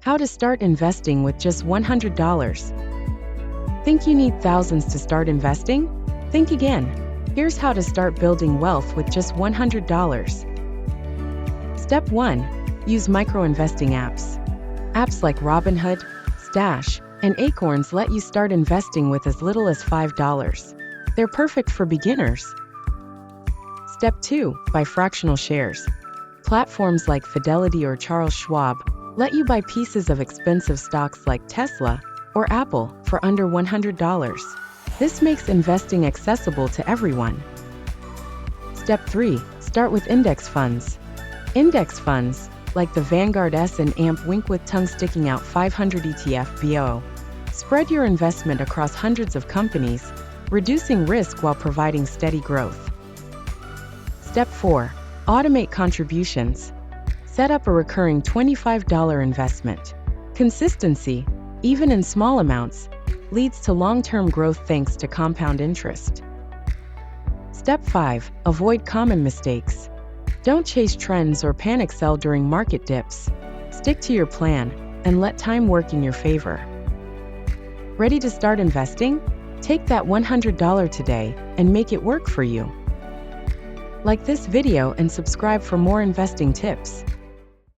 How to start investing with just $100. Think you need thousands to start investing? Think again. Here's how to start building wealth with just $100. Step 1. Use micro-investing apps. Apps like Robinhood, Stash, and Acorns let you start investing with as little as $5. They're perfect for beginners. Step 2. Buy fractional shares. Platforms like Fidelity or Charles Schwab let you buy pieces of expensive stocks like Tesla or Apple for under $100. This makes investing accessible to everyone. Step 3. Start with index funds. Index funds, like the Vanguard S and AMP Wink with tongue sticking out 500 ETF BO, spread your investment across hundreds of companies, reducing risk while providing steady growth. Step 4. Automate contributions. Set up a recurring $25 investment. Consistency, even in small amounts, leads to long-term growth thanks to compound interest. Step 5. Avoid common mistakes. Don't chase trends or panic sell during market dips. Stick to your plan and let time work in your favor. Ready to start investing? Take that $100 today and make it work for you. Like this video and subscribe for more investing tips.